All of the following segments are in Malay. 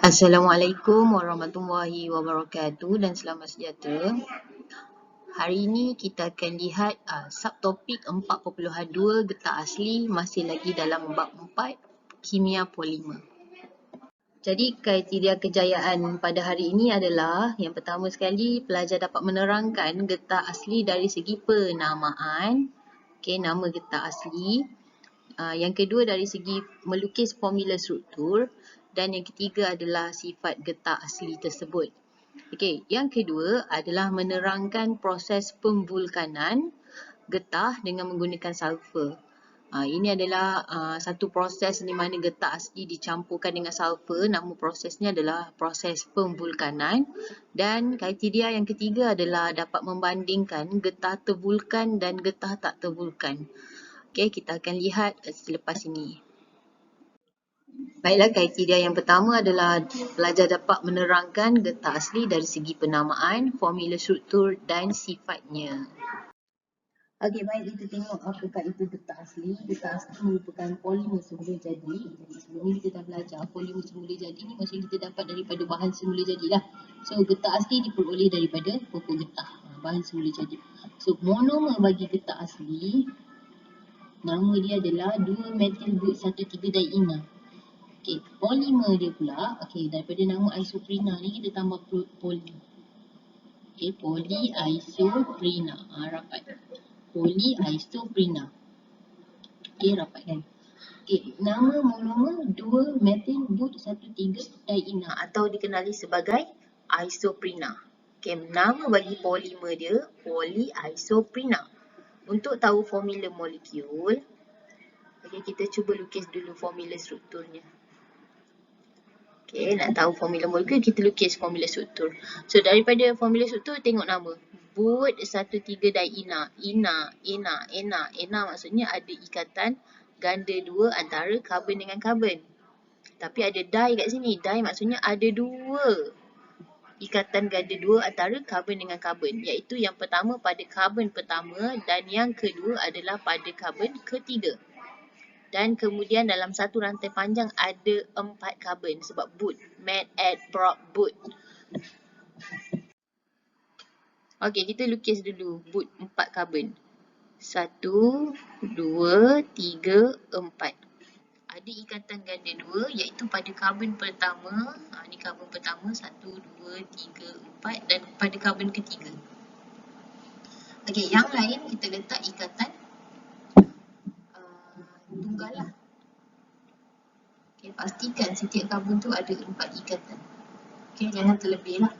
Assalamualaikum warahmatullahi wabarakatuh dan selamat sejahtera. Hari ini kita akan lihat subtopik 4.2 getah asli masih lagi dalam bab 4 kimia polimer. Jadi kriteria kejayaan pada hari ini adalah yang pertama sekali pelajar dapat menerangkan getah asli dari segi penamaan. Nama getah asli. Yang kedua dari segi melukis formula struktur dan yang ketiga adalah sifat getah asli tersebut. Yang kedua adalah menerangkan proses pemvulkanan getah dengan menggunakan sulfur. Ini adalah satu proses di mana getah asli dicampurkan dengan sulfur. Nama prosesnya adalah proses pemvulkanan. Dan kriteria yang ketiga adalah dapat membandingkan getah tervulkan dan getah tak tervulkan. Kita akan lihat selepas ini. Baiklah, kriteria yang pertama adalah pelajar dapat menerangkan getah asli dari segi penamaan, formula struktur dan sifatnya. Baik, kita tengok apakah itu getah asli. Getah asli merupakan polimer semula jadi. Jadi sebelum ni kita dah belajar polimer semula jadi ni maksudnya kita dapat daripada bahan semula jadilah. So getah asli diperoleh daripada pokok getah, bahan semula jadi. So monomer bagi getah asli, nama dia adalah 2-methyl but 1,3-diena. Polimer dia pula, daripada nama isoprena ni kita tambah poli. Polyisoprena. Rapat. Polyisoprena. Rapat kan. Nama monomer 2-methyl but 1,3-diena atau dikenali sebagai isoprena. Nama bagi polimer dia polyisoprena. Untuk tahu formula molekul, kita cuba lukis dulu formula strukturnya. Nak tahu formula molekul, kita lukis formula struktur. So, daripada formula struktur, tengok nama. But 1,3-diena. Ena maksudnya ada ikatan ganda 2 antara karbon dengan karbon. Tapi ada di kat sini. Di maksudnya ada 2 ikatan ganda 2 antara karbon dengan karbon, iaitu yang pertama pada karbon pertama dan yang kedua adalah pada karbon ketiga. Dan kemudian dalam satu rantai panjang ada 4 karbon sebab but, met, add, prop, but. Kita lukis dulu but 4 karbon. 1, 2, 3, 4. Ada ikatan ganda 2 iaitu pada karbon pertama, ni karbon pertama 1, 2, 3, 4 dan pada karbon ketiga. Yang lain kita letak ikatan tunggal lah. Pastikan setiap karbon tu ada 4 ikatan. Jangan terlebih lah.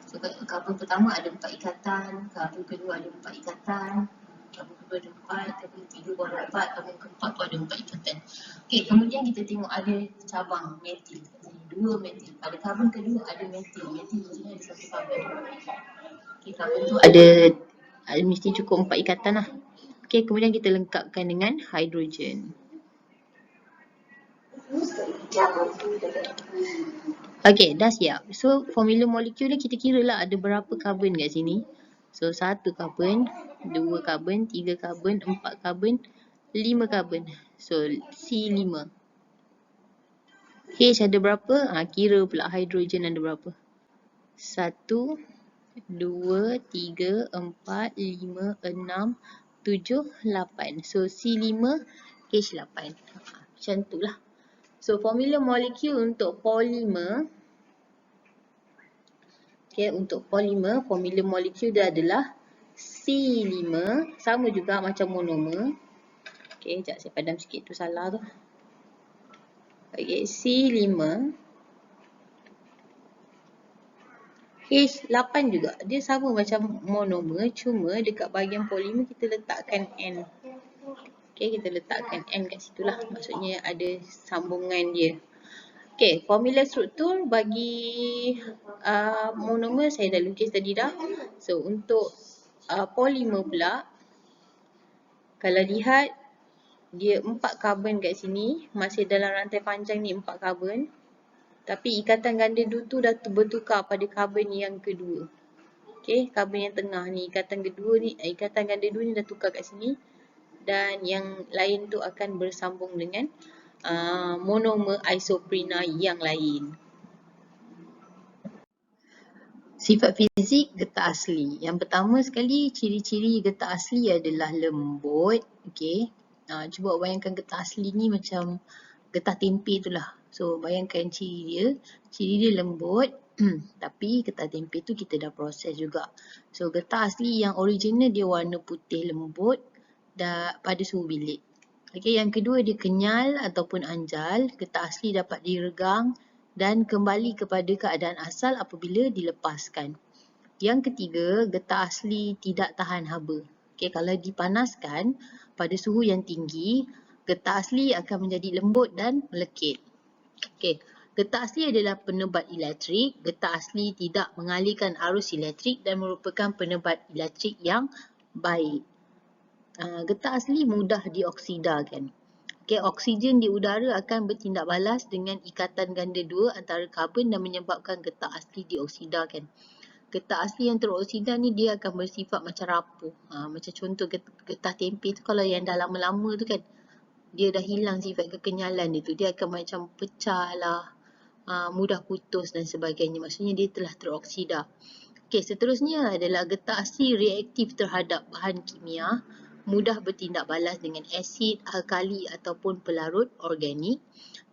So karbon pertama ada 4 ikatan, karbon kedua ada 4 ikatan, karbon kedua ada 4, karbon ketiga pun ada 4, karbon keempat pun ada 4 ikatan. Kemudian kita tengok ada cabang metil. 2 metil. Pada karbon kedua ada metil. Metil maksudnya ada 1 karbon. Karbon tu ada mesti cukup 4 ikatan lah. Kemudian kita lengkapkan dengan hidrogen. Dah siap. So, formula molekul ni kita kira lah ada berapa karbon kat sini. So, 1 karbon, 2 karbon, 3 karbon, 4 karbon, 5 karbon. So, C5. H ada berapa? Kira pula hidrogen ada berapa. 1, 2, 3, 4, 5, 6, 7, 8. So, C5, H8. Macam tu lah. So, formula molekul untuk polimer. Untuk polimer, formula molekul dia adalah C5. Sama juga macam monomer. Sekejap saya padam sikit tu salah tu. C5. H8 juga. Dia sama macam monomer. Cuma dekat bahagian polimer kita letakkan N. Kita letakkan N kat situ lah. Maksudnya ada sambungan dia. Formula struktur bagi monomer saya dah lukis tadi dah. So, untuk polimer pula, kalau lihat, dia 4 karbon kat sini. Masih dalam rantai panjang ni 4 karbon. Tapi ikatan ganda 2 tu dah bertukar pada karbon yang kedua. Karbon yang tengah ni, ikatan ganda 2 ni dah tukar kat sini. Dan yang lain tu akan bersambung dengan monomer isoprena yang lain. Sifat fizik getah asli. Yang pertama sekali, ciri-ciri getah asli adalah lembut. Okey. Cuba bayangkan getah asli ni macam getah tempe tu lah. So, bayangkan ciri dia lembut. Tapi getah tempe tu kita dah proses juga. So, getah asli yang original dia warna putih lembut pada suhu bilik. Okey, yang kedua dia kenyal ataupun anjal. Getah asli dapat diregang dan kembali kepada keadaan asal apabila dilepaskan. Yang ketiga, getah asli tidak tahan haba. Okey, kalau dipanaskan pada suhu yang tinggi, getah asli akan menjadi lembut dan melekit. Okey, getah asli adalah penebat elektrik. Getah asli tidak mengalirkan arus elektrik dan merupakan penebat elektrik yang baik. Getah asli mudah dioksidakan. Okay, oksigen di udara akan bertindak balas dengan ikatan ganda dua antara karbon dan menyebabkan getah asli dioksidakan. Getah asli yang teroksida ni dia akan bersifat macam rapuh. Macam contoh getah tempe tu kalau yang dah lama-lama tu kan, dia dah hilang sifat kekenyalan dia tu. Dia akan macam pecah lah, mudah putus dan sebagainya. Maksudnya dia telah teroksida. Okey, seterusnya adalah getah asli reaktif terhadap bahan kimia, mudah bertindak balas dengan asid, alkali ataupun pelarut organik.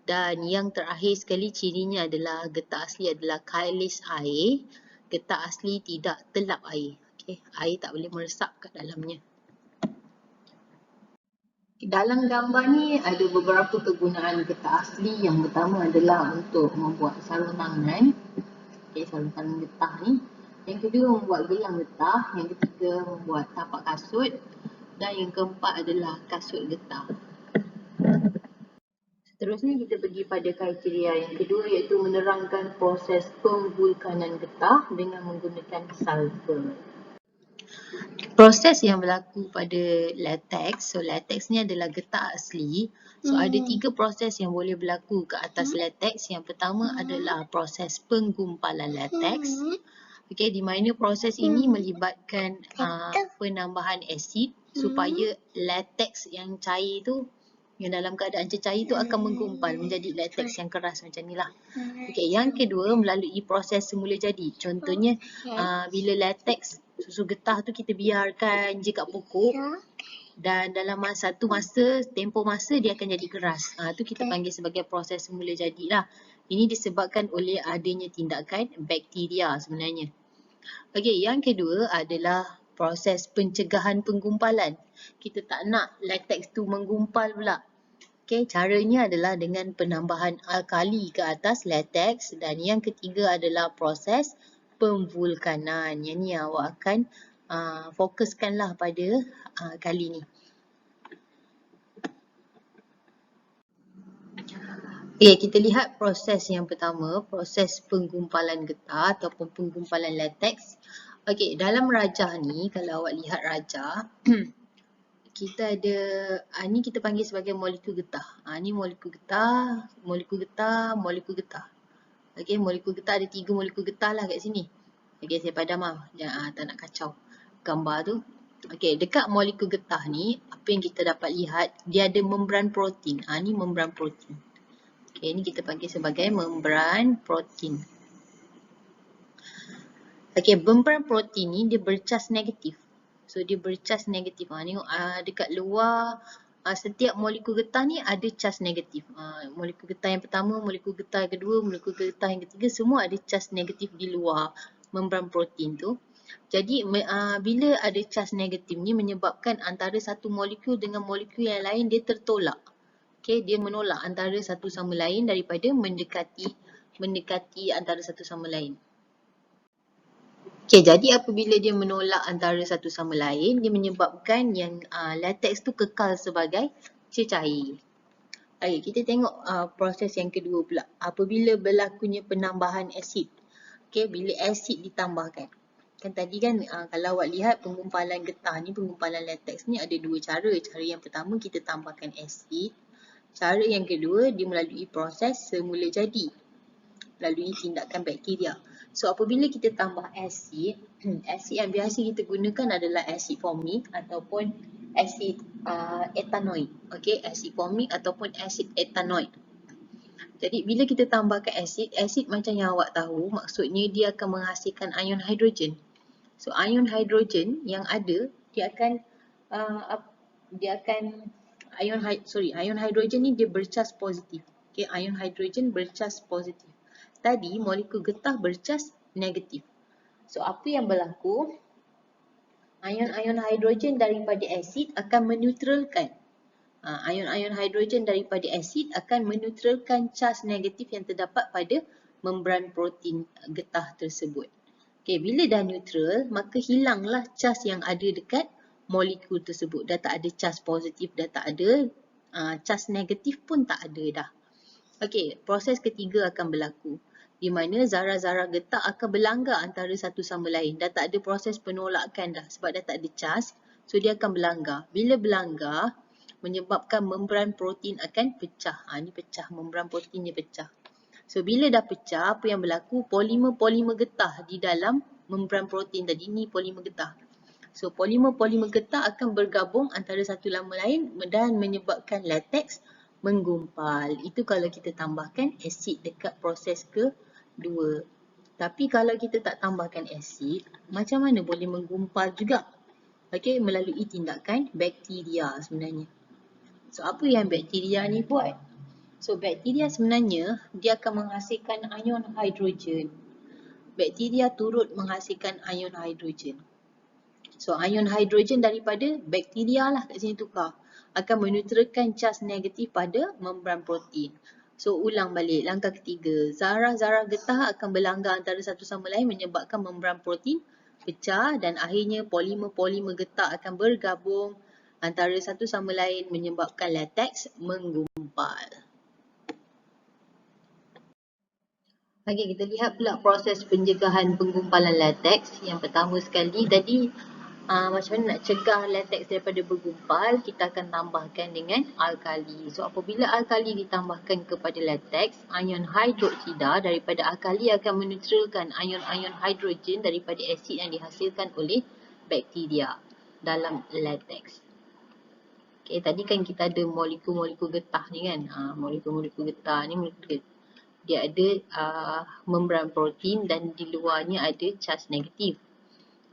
Dan yang terakhir sekali cirinya adalah getah asli adalah kalis air. Getah asli tidak telap air. Okay. Air tak boleh meresap kat dalamnya. Dalam gambar ni ada beberapa kegunaan getah asli. Yang pertama adalah untuk membuat sarung tangan. Okay, sarung tangan getah ni. Yang kedua membuat gelang getah. Yang ketiga membuat tapak kasut. Dan yang keempat adalah kasut getah. Seterusnya kita pergi pada kriteria yang kedua iaitu menerangkan proses pemvulkanan getah dengan menggunakan sulfur. Proses yang berlaku pada latex, so latex ni adalah getah asli. So ada 3 proses yang boleh berlaku ke atas latex. Yang pertama adalah proses penggumpalan latex. Okey, di mana proses ini melibatkan penambahan asid supaya latex yang cair tu, yang dalam keadaan cecair tu akan menggumpal menjadi latex yang keras macam ni lah. Okey, yang kedua melalui proses semula jadi. Contohnya bila latex susu getah tu kita biarkan je kat pokok dan dalam tempoh masa dia akan jadi keras. Tu kita panggil sebagai proses semula jadi lah. Ini disebabkan oleh adanya tindakan bakteria sebenarnya. Okey, yang kedua adalah proses pencegahan penggumpalan. Kita tak nak latex tu menggumpal pula. Okey, caranya adalah dengan penambahan alkali ke atas latex. Dan yang ketiga adalah proses pemvulkanan. Yang ni awak akan fokuskanlah pada kali ni. Okay, kita lihat proses yang pertama, proses penggumpalan getah ataupun penggumpalan latex. Okey, dalam rajah ni, kalau awak lihat rajah, kita ada, ni kita panggil sebagai molekul getah. Ni molekul getah, molekul getah, molekul getah. Okey, molekul getah ada 3 molekul getah lah kat sini. Okey, saya padam lah. Tak nak kacau gambar tu. Okey, dekat molekul getah ni, apa yang kita dapat lihat, dia ada membran protein. Ni membran protein. Okey, ni kita panggil sebagai membran protein. Okey, membran protein ni dia bercas negatif. So, dia bercas negatif. Tengok dekat luar setiap molekul getah ni ada cas negatif. Molekul getah yang pertama, molekul getah yang kedua, molekul getah yang ketiga semua ada cas negatif di luar membran protein tu. Jadi, bila ada cas negatif ni menyebabkan antara satu molekul dengan molekul yang lain dia tertolak. Okay, dia menolak antara satu sama lain daripada mendekati antara satu sama lain. Okay, jadi apabila dia menolak antara satu sama lain, dia menyebabkan yang latex tu kekal sebagai cecair. Okay, kita tengok proses yang kedua pula. Apabila berlakunya penambahan asid. Okay, bila asid ditambahkan. Kan tadi kan kalau awak lihat penggumpalan getah ni, penggumpalan latex ni ada 2 cara. Cara yang pertama kita tambahkan asid. Cara yang kedua dia melalui proses semula jadi. Melalui tindakan bakteria. So apabila kita tambah asid, asid yang biasa kita gunakan adalah asid formik ataupun asid etanoid. Okey, asid formik ataupun asid etanoid. Jadi bila kita tambahkan asid, asid macam yang awak tahu, maksudnya dia akan menghasilkan ion hidrogen. So ion hidrogen yang ada, ion hidrogen ni dia bercas positif. Okay, ion hidrogen bercas positif. Tadi molekul getah bercas negatif. So apa yang berlaku? Ion-ion hidrogen daripada asid akan meneutralkan. Ion-ion hidrogen daripada asid akan meneutralkan cas negatif yang terdapat pada membran protein getah tersebut. Okay, bila dah neutral, maka hilanglah cas yang ada dekat molekul tersebut. Dah tak ada cas positif, dah tak ada, cas negatif pun tak ada dah. Okey, proses ketiga akan berlaku di mana zarah-zarah getah akan berlanggar antara satu sama lain. Dah tak ada proses penolakan dah sebab dah tak ada cas. So dia akan berlanggar. Bila berlanggar, menyebabkan membran protein akan pecah. Ni pecah, membran proteinnya pecah. So bila dah pecah, apa yang berlaku? Polimer-polimer getah di dalam membran protein tadi, ni polimer getah. So polimer-polimer getah akan bergabung antara satu sama lain dan menyebabkan latex menggumpal. Itu kalau kita tambahkan asid dekat proses kedua. Tapi kalau kita tak tambahkan asid, macam mana boleh menggumpal juga? Okey, melalui tindakan bakteria sebenarnya. So apa yang bakteria ni buat? So bakteria sebenarnya dia akan menghasilkan ion hidrogen. Bakteria turut menghasilkan ion hidrogen. So ion hidrogen daripada bakteria lah kat sini tukar. Akan meneutralkan cas negatif pada membran protein. So ulang balik langkah ketiga. Zarah-zarah getah akan berlanggar antara satu sama lain menyebabkan membran protein pecah dan akhirnya polimer-polimer getah akan bergabung antara satu sama lain menyebabkan latex menggumpal. Okey, kita lihat pula proses pencegahan penggumpalan latex. Yang pertama sekali tadi macam mana nak cegah latex daripada bergumpal, kita akan tambahkan dengan alkali. So apabila alkali ditambahkan kepada latex, ion hidroksida daripada alkali akan meneutralkan ion-ion hidrogen daripada asid yang dihasilkan oleh bakteria dalam latex. Okay, tadi kan kita ada molekul-molekul getah ni kan. Molekul-molekul getah ni dia ada membran protein dan di luarnya ada cas negatif.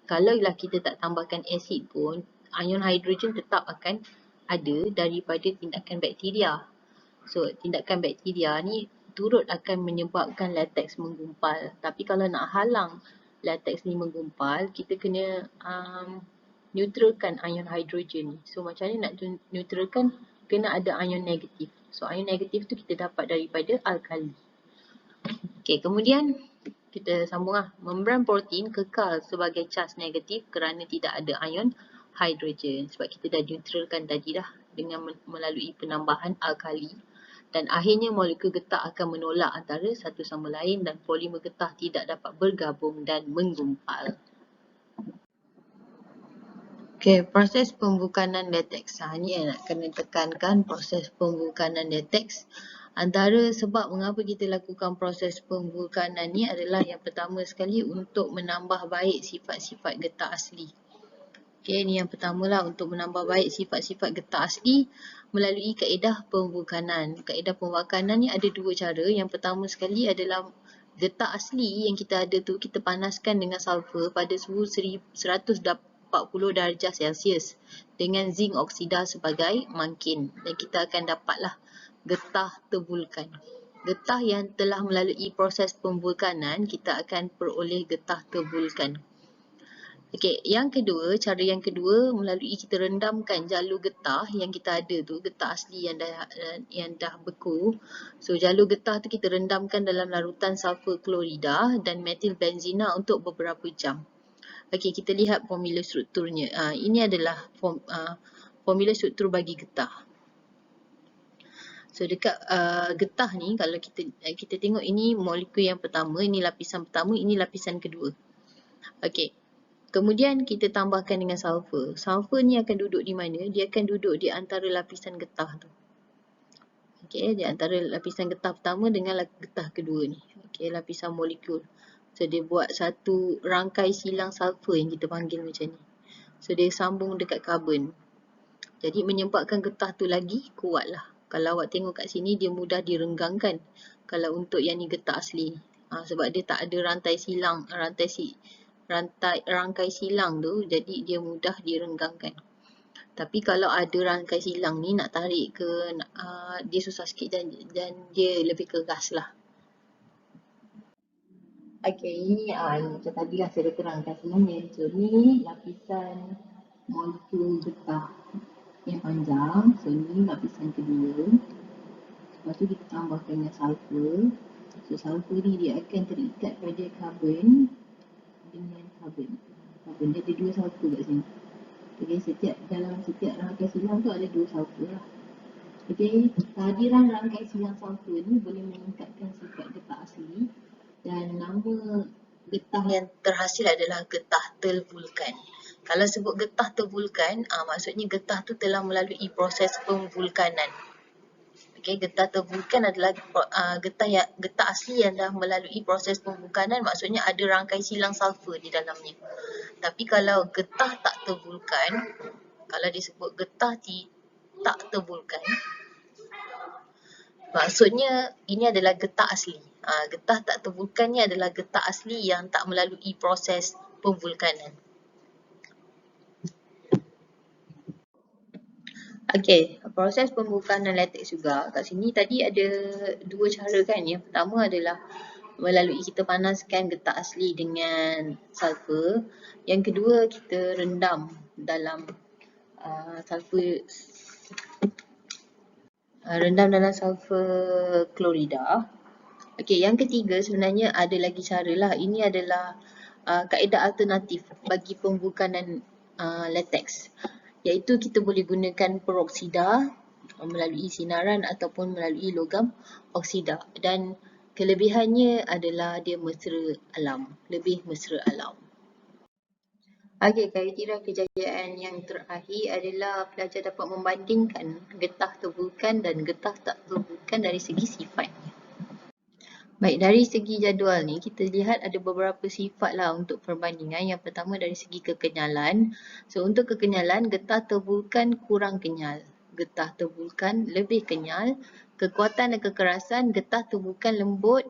Kalaulah kita tak tambahkan asid pun, ion hidrogen tetap akan ada daripada tindakan bakteria. So, tindakan bakteria ni turut akan menyebabkan latex menggumpal. Tapi kalau nak halang latex ni menggumpal, kita kena neutralkan ion hidrogen ni. So, macam mana nak neutralkan? Kena ada ion negatif. So, ion negatif tu kita dapat daripada alkali. Okey, kemudian kita sambung lah. Membran protein kekal sebagai cas negatif kerana tidak ada ion hidrogen. Sebab kita dah neutralkan tadi dah dengan melalui penambahan alkali. Dan akhirnya molekul getah akan menolak antara satu sama lain dan polimer getah tidak dapat bergabung dan menggumpal. Okey, proses pembukanan latex. Ni yang nak kena tekankan, proses pembukanan latex. Antara sebab mengapa kita lakukan proses pembukanan ni adalah yang pertama sekali untuk menambah baik sifat-sifat getah asli. Okey, ni yang pertama lah, untuk menambah baik sifat-sifat getah asli melalui kaedah pembukanan. Kaedah pembukanan ni ada dua cara. Yang pertama sekali adalah getah asli yang kita ada tu kita panaskan dengan sulfur pada suhu 140 darjah Celsius dengan zinc oksida sebagai mangkin. Dan kita akan dapatlah getah tervulkan. Getah yang telah melalui proses pemvulkanan, kita akan peroleh getah tervulkan. Okey, cara yang kedua melalui kita rendamkan jalur getah yang kita ada tu, getah asli yang dah beku. So jalur getah tu kita rendamkan dalam larutan sulfur klorida dan metil benzina untuk beberapa jam. Okey, kita lihat formula strukturnya. Ini adalah formula struktur bagi getah. So dekat getah ni, kalau kita tengok, ini molekul yang pertama, ini lapisan pertama, ini lapisan kedua. Okey. Kemudian kita tambahkan dengan sulfur. Sulfur ni akan duduk di mana? Dia akan duduk di antara lapisan getah tu. Okey, di antara lapisan getah pertama dengan getah kedua ni. Okey, lapisan molekul. So dia buat satu rangkai silang sulfur yang kita panggil macam ni. So dia sambung dekat karbon. Jadi menyebabkan getah tu lagi kuat lah. Kalau awak tengok kat sini, dia mudah direnggangkan. kalau untuk yang ni getah asli. Sebab dia tak ada rantai silang, rangkai silang tu, jadi dia mudah direnggangkan. Tapi kalau ada rangkai silang ni nak tarik ke, dia susah sikit dan dia lebih keras lah. Okay, ini macam tadi lah saya terangkan sebenarnya. So ni lapisan molekul getah yang panjang. So ni lapisan kedua. Lepas tu kita tambahkan dengan sulfur. So sulfur ni dia akan terikat pada karbon dengan karbon. Karbon dia ada dua sulfur kat sini. Okay, dalam setiap rangkai silang tu ada dua sulfur lah. Okay, kehadiran rangkai silang sulfur ni boleh meningkatkan sifat getah asli. Dan nama getah yang terhasil adalah getah tervulkan. Kalau sebut getah tervulkan, maksudnya getah tu telah melalui proses pemvulkanan. Okay, getah tervulkan adalah getah asli yang dah melalui proses pemvulkanan, maksudnya ada rangkai silang sulfur di dalamnya. Tapi kalau getah tak tervulkan, kalau disebut getah tak tervulkan, maksudnya ini adalah getah asli. Getah tak tervulkan ni adalah getah asli yang tak melalui proses pemvulkanan. Okey, proses pemvulkanan lateks juga. Kat sini tadi ada dua cara kan. Yang pertama adalah melalui kita panaskan getah asli dengan sulfur. Yang kedua kita rendam dalam sulfur klorida. Okey, yang ketiga sebenarnya ada lagi cara lah. Ini adalah kaedah alternatif bagi pemvulkanan lateks. Iaitu kita boleh gunakan peroksida melalui sinaran ataupun melalui logam oksida. Dan kelebihannya adalah dia mesra alam, lebih mesra alam. Okey, kriteria kejayaan yang terakhir adalah pelajar dapat membandingkan getah tervulkan dan getah tak tervulkan dari segi sifatnya. Baik, dari segi jadual ni kita lihat ada beberapa sifat lah untuk perbandingan. Yang pertama dari segi kekenyalan. So untuk kekenyalan, getah tervulkan kurang kenyal, getah tervulkan lebih kenyal. Kekuatan dan kekerasan, getah tervulkan lembut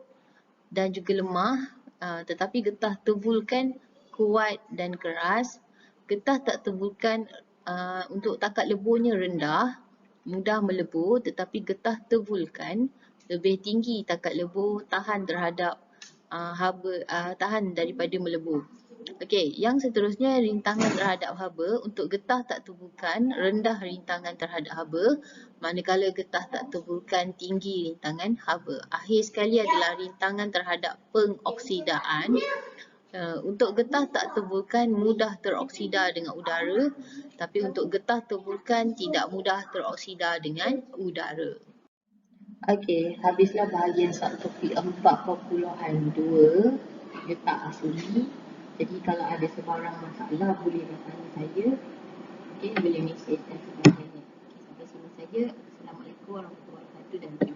dan juga lemah, tetapi getah tervulkan kuat dan keras. Getah tak tervulkan untuk takat leburnya rendah, mudah melebur, tetapi getah tervulkan lebih tinggi takat lebur, tahan terhadap tahan daripada melebur. Okey, yang seterusnya rintangan terhadap haba. Untuk getah tak tervulkan, rendah rintangan terhadap haba, manakala getah tak tervulkan tinggi rintangan haba. Akhir sekali adalah rintangan terhadap pengoksidaan. Untuk getah tak tervulkan mudah teroksida dengan udara, tapi untuk getah tervulkan tidak mudah teroksida dengan udara. Okey, habislah bahagian subtopik 4.2 getah asli. Jadi kalau ada sebarang masalah boleh tanya saya. Okey, boleh mesejkan sebagainya. Sampai sini saja. Assalamualaikum warahmatullahi wabarakatuh dan terima kasih.